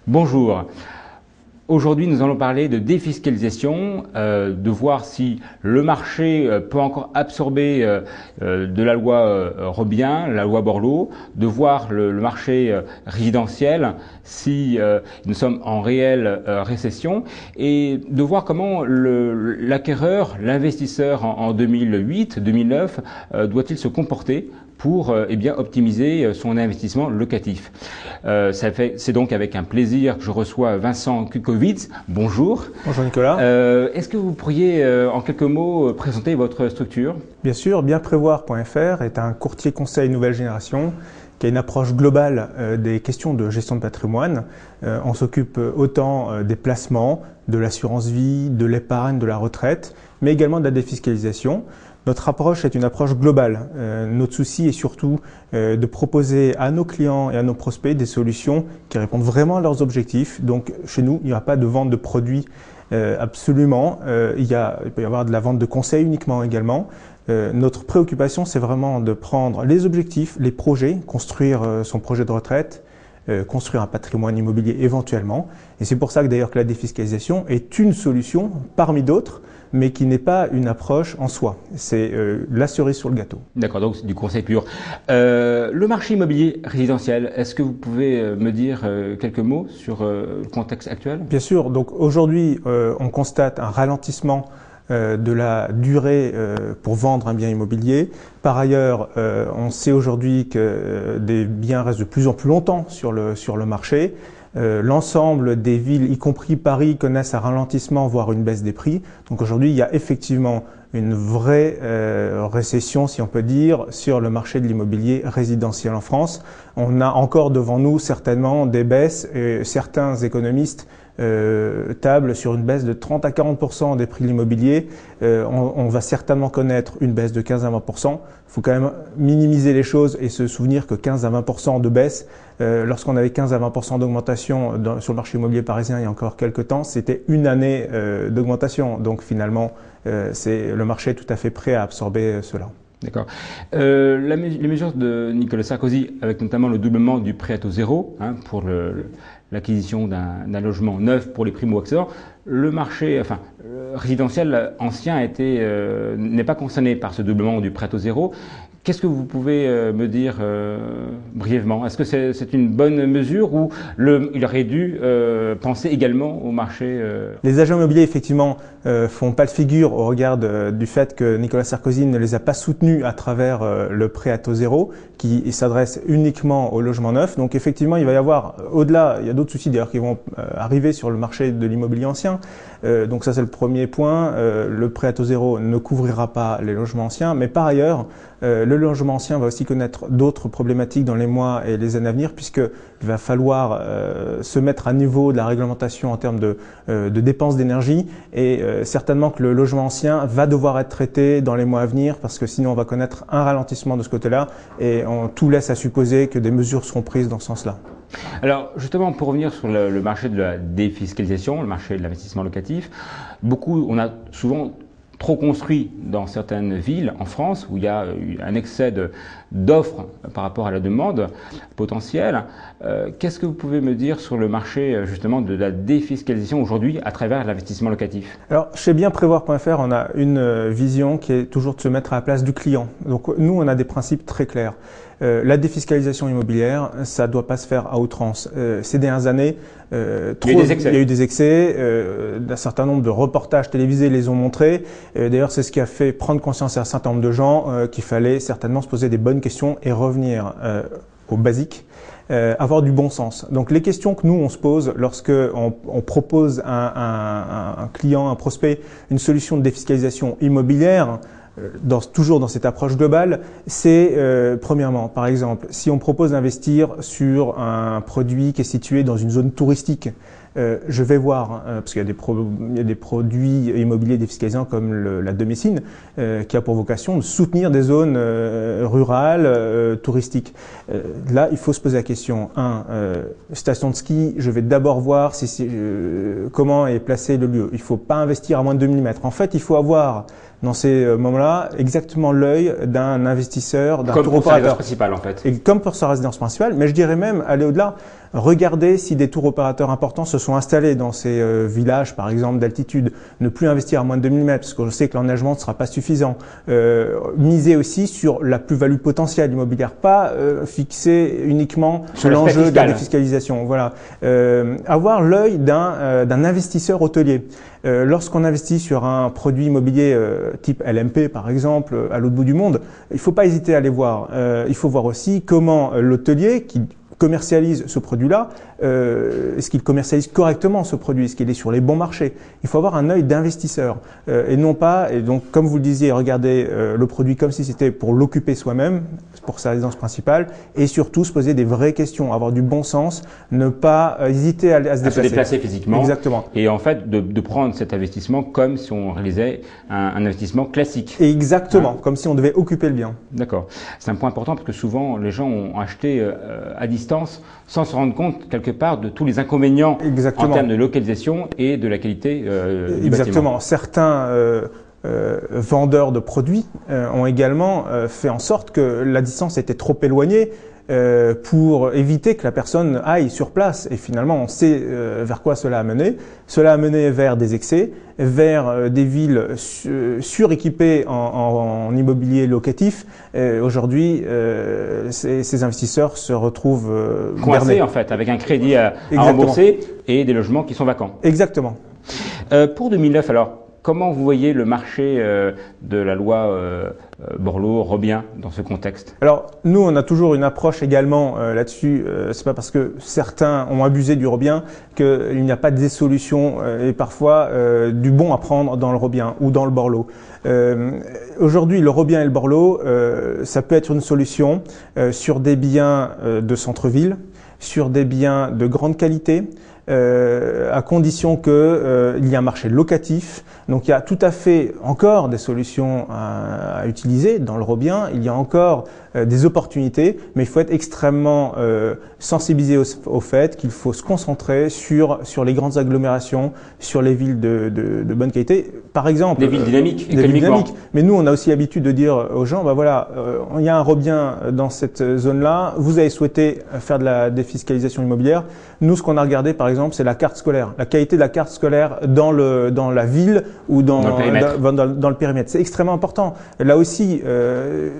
Bonjour. Aujourd'hui, nous allons parler de défiscalisation, de voir si le marché peut encore absorber de la loi Robien, la loi Borloo, de voir le marché résidentiel si nous sommes en réelle récession et de voir comment l'acquéreur, l'investisseur en 2008-2009 doit-il se comporter pour optimiser son investissement locatif. C'est donc avec un plaisir que je reçois Vincent Kukovitz. Bonjour. Bonjour Nicolas. Est-ce que vous pourriez en quelques mots présenter votre structure? Bien sûr, bienprévoir.fr est un courtier conseil nouvelle génération qui a une approche globale des questions de gestion de patrimoine. On s'occupe autant des placements, de l'assurance vie, de l'épargne, de la retraite, mais également de la défiscalisation. Notre approche est une approche globale. Notre souci est surtout de proposer à nos clients et à nos prospects des solutions qui répondent vraiment à leurs objectifs. Donc chez nous, il n'y aura pas de vente de produits absolument. Il peut y avoir de la vente de conseils uniquement également. Notre préoccupation, c'est vraiment de prendre les objectifs, les projets, construire son projet de retraite, construire un patrimoine immobilier éventuellement. Et c'est pour ça que d'ailleurs que la défiscalisation est une solution parmi d'autres, mais qui n'est pas une approche en soi. C'est la cerise sur le gâteau. D'accord, donc du conseil pur. Le marché immobilier résidentiel, est-ce que vous pouvez me dire quelques mots sur le contexte actuel? Bien sûr, donc aujourd'hui, on constate un ralentissement de la durée pour vendre un bien immobilier. Par ailleurs, on sait aujourd'hui que des biens restent de plus en plus longtemps sur le marché. L'ensemble des villes, y compris Paris, connaissent un ralentissement, voire une baisse des prix. Donc aujourd'hui, il y a effectivement une vraie récession, si on peut dire, sur le marché de l'immobilier résidentiel en France. On a encore devant nous certainement des baisses et certains économistes tablent sur une baisse de 30 à 40% des prix de l'immobilier. On va certainement connaître une baisse de 15 à 20%. Il faut quand même minimiser les choses et se souvenir que 15 à 20% de baisse, lorsqu'on avait 15 à 20% d'augmentation sur le marché immobilier parisien il y a encore quelques temps, c'était une année d'augmentation. Donc finalement, le marché est tout à fait prêt à absorber cela. D'accord. Les mesures de Nicolas Sarkozy, avec notamment le doublement du prêt à taux zéro pour l'acquisition d'un logement neuf pour les primo-accédants, le marché résidentiel ancien n'est pas concerné par ce doublement du prêt à taux zéro. Qu'est-ce que vous pouvez me dire brièvement? Est-ce que c'est une bonne mesure ou il aurait dû penser également au marché Les agents immobiliers, effectivement, font pas de figure au regard du fait que Nicolas Sarkozy ne les a pas soutenus à travers le prêt à taux zéro, qui s'adresse uniquement au logement neuf. Donc effectivement, il va y avoir, au-delà, il y a d'autres soucis d'ailleurs qui vont arriver sur le marché de l'immobilier ancien. Donc ça, c'est le premier point. Le prêt à taux zéro ne couvrira pas les logements anciens, mais par ailleurs, le logement ancien va aussi connaître d'autres problématiques dans les mois et les années à venir, puisqu'il va falloir se mettre à niveau de la réglementation en termes de dépenses d'énergie, et certainement que le logement ancien va devoir être traité dans les mois à venir, parce que sinon on va connaître un ralentissement de ce côté-là, et tout laisse à supposer que des mesures seront prises dans ce sens-là. Alors justement, pour revenir sur le marché de la défiscalisation, le marché de l'investissement locatif, on a souvent trop construit dans certaines villes en France où il y a un excès d'offres par rapport à la demande potentielle. Qu'est-ce que vous pouvez me dire sur le marché justement de la défiscalisation aujourd'hui à travers l'investissement locatif? Alors chez bienprévoir.fr, on a une vision qui est toujours de se mettre à la place du client. Donc nous, on a des principes très clairs. La défiscalisation immobilière, ça ne doit pas se faire à outrance. Ces dernières années, il y a eu des excès, un certain nombre de reportages télévisés les ont montrés. D'ailleurs, c'est ce qui a fait prendre conscience à un certain nombre de gens qu'il fallait certainement se poser des bonnes questions et revenir aux basiques. Avoir du bon sens. Donc les questions que nous on se pose lorsque on propose à un client, un prospect, une solution de défiscalisation immobilière, toujours dans cette approche globale, c'est premièrement, par exemple, si on propose d'investir sur un produit qui est situé dans une zone touristique, je vais voir, parce qu'il y a des produits immobiliers défiscalisants comme la Domicine, qui a pour vocation de soutenir des zones rurales, touristiques. Là, il faut se poser la question, station de ski, je vais d'abord voir comment est placé le lieu. Il ne faut pas investir à moins de 2000 mètres. En fait, il faut avoir dans ces moments-là exactement l'œil d'un investisseur, d'un tour opérateur. Comme pour sa résidence principale en fait. Et comme pour sa résidence principale, mais je dirais même aller au-delà. Regardez si des tours opérateurs importants se sont installés dans ces villages, par exemple, d'altitude. Ne plus investir à moins de 2000 mètres, parce que je sais que l'enneigement ne sera pas suffisant. Miser aussi sur la plus-value potentielle immobilière, pas fixer uniquement sur l'enjeu de la défiscalisation. Voilà. Avoir l'œil d'un investisseur hôtelier. Lorsqu'on investit sur un produit immobilier type LMP, par exemple, à l'autre bout du monde, il ne faut pas hésiter à aller voir. Il faut voir aussi comment l'hôtelier qui commercialise ce produit-là, est-ce qu'il commercialise correctement ce produit, est-ce qu'il est sur les bons marchés. Il faut avoir un œil d'investisseur et non pas, et donc comme vous le disiez, regarder le produit comme si c'était pour l'occuper soi-même, pour sa résidence principale, et surtout se poser des vraies questions, avoir du bon sens, ne pas hésiter à se déplacer physiquement. Exactement. Et en fait, de prendre cet investissement comme si on réalisait un investissement classique. Exactement, comme si on devait occuper le bien. D'accord. C'est un point important parce que souvent les gens ont acheté à distance sans se rendre compte quelque part de tous les inconvénients en termes de localisation et de la qualité du bâtiment. Certains vendeurs de produits ont également fait en sorte que la distance était trop éloignée pour éviter que la personne aille sur place. Et finalement, on sait vers quoi cela a mené. Cela a mené vers des excès, vers des villes suréquipées en immobilier locatif. Aujourd'hui, ces investisseurs se retrouvent coincés en fait, avec un crédit à rembourser et des logements qui sont vacants. Exactement. Pour 2009, alors, comment vous voyez le marché de la loi Borloo-Robien dans ce contexte? Alors, nous, on a toujours une approche également là-dessus. C'est pas parce que certains ont abusé du Robien qu'il n'y a pas des solutions et parfois du bon à prendre dans le Robien ou dans le Borloo. Aujourd'hui, le Robien et le Borloo, ça peut être une solution sur des biens de centre-ville, sur des biens de grande qualité, à condition qu'il y ait un marché locatif. Donc il y a tout à fait encore des solutions à utiliser dans le Robien, il y a encore des opportunités, mais il faut être extrêmement sensibilisé au fait qu'il faut se concentrer sur les grandes agglomérations, sur les villes de bonne qualité. Par exemple, des villes dynamiques, des villes dynamiques. Mais nous, on a aussi l'habitude de dire aux gens, bah voilà, il y a un Robien dans cette zone-là, vous avez souhaité faire de la défiscalisation immobilière. Nous, ce qu'on a regardé, par exemple, c'est la carte scolaire, la qualité de la carte scolaire dans la ville ou dans le périmètre. C'est extrêmement important. Là aussi,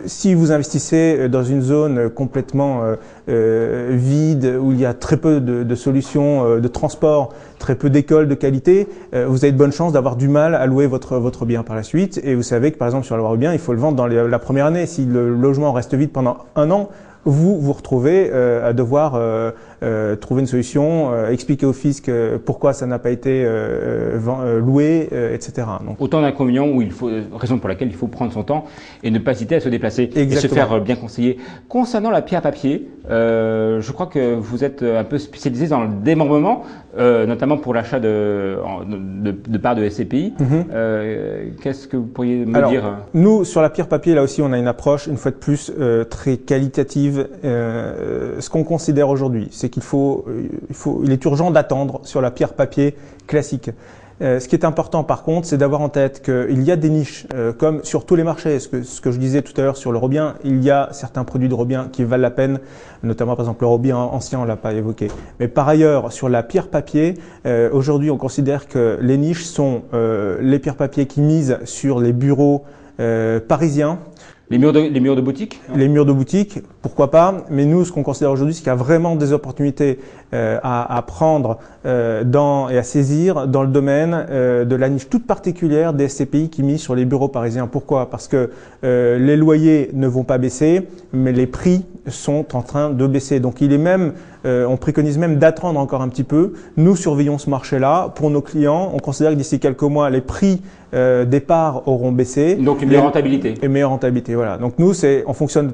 si vous investissez dans une zone complètement vide, où il y a très peu de solutions de transport, très peu d'écoles de qualité, vous avez de bonnes chances d'avoir du mal à louer votre bien par la suite. Et vous savez que, par exemple, sur le bien, il faut le vendre dans la première année. Si le logement reste vide pendant un an, vous retrouvez à devoir trouver une solution, expliquer au fisc pourquoi ça n'a pas été loué, etc. Donc, autant d'inconvénients raison pour laquelle il faut prendre son temps et ne pas hésiter à se déplacer. Exactement. Et se faire bien conseiller. Concernant la pierre papier, je crois que vous êtes un peu spécialisé dans le démembrement, notamment pour l'achat de parts de SCPI. Qu'est-ce que vous pourriez me dire? Nous, sur la pierre papier, là aussi, on a une approche, une fois de plus, très qualitative. Ce qu'on considère aujourd'hui, c'est qu'il est urgent d'attendre sur la pierre papier classique. Ce qui est important par contre, c'est d'avoir en tête qu'il y a des niches, comme sur tous les marchés, ce que je disais tout à l'heure sur le Robien, il y a certains produits de Robien qui valent la peine, notamment par exemple le Robien ancien, on l'a pas évoqué. Mais par ailleurs, sur la pierre papier, aujourd'hui on considère que les niches sont les pierres papier qui misent sur les bureaux parisiens. Les murs de boutique? Les murs de boutique, pourquoi pas. Mais nous, ce qu'on considère aujourd'hui, c'est qu'il y a vraiment des opportunités à prendre et à saisir dans le domaine de la niche toute particulière des SCPI qui misent sur les bureaux parisiens. Pourquoi? Parce que les loyers ne vont pas baisser, mais les prix sont en train de baisser. Donc on préconise même d'attendre encore un petit peu. Nous surveillons ce marché-là. Pour nos clients, on considère que d'ici quelques mois, les prix des parts auront baissé. Donc une meilleure rentabilité. Une meilleure rentabilité, voilà. Donc nous, on fonctionne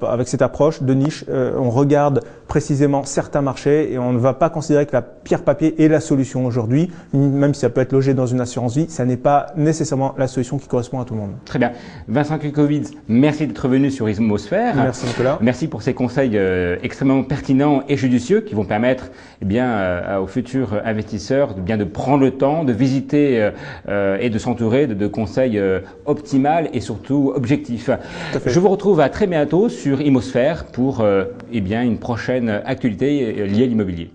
avec cette approche de niche. On regarde précisément certains marchés et on ne va pas considérer que la pierre papier est la solution aujourd'hui, même si ça peut être logé dans une assurance vie, ça n'est pas nécessairement la solution qui correspond à tout le monde. Très bien. Vincent Kukovics, merci d'être venu sur Ismosphère. Merci Nicolas. Merci pour ces conseils extrêmement pertinents et judicieux qui vont permettre aux futurs investisseurs de prendre le temps de visiter et de s'entourer de conseils optimaux et surtout objectifs. Je vous retrouve à très bientôt sur Imosphère pour une prochaine actualité liée à l'immobilier.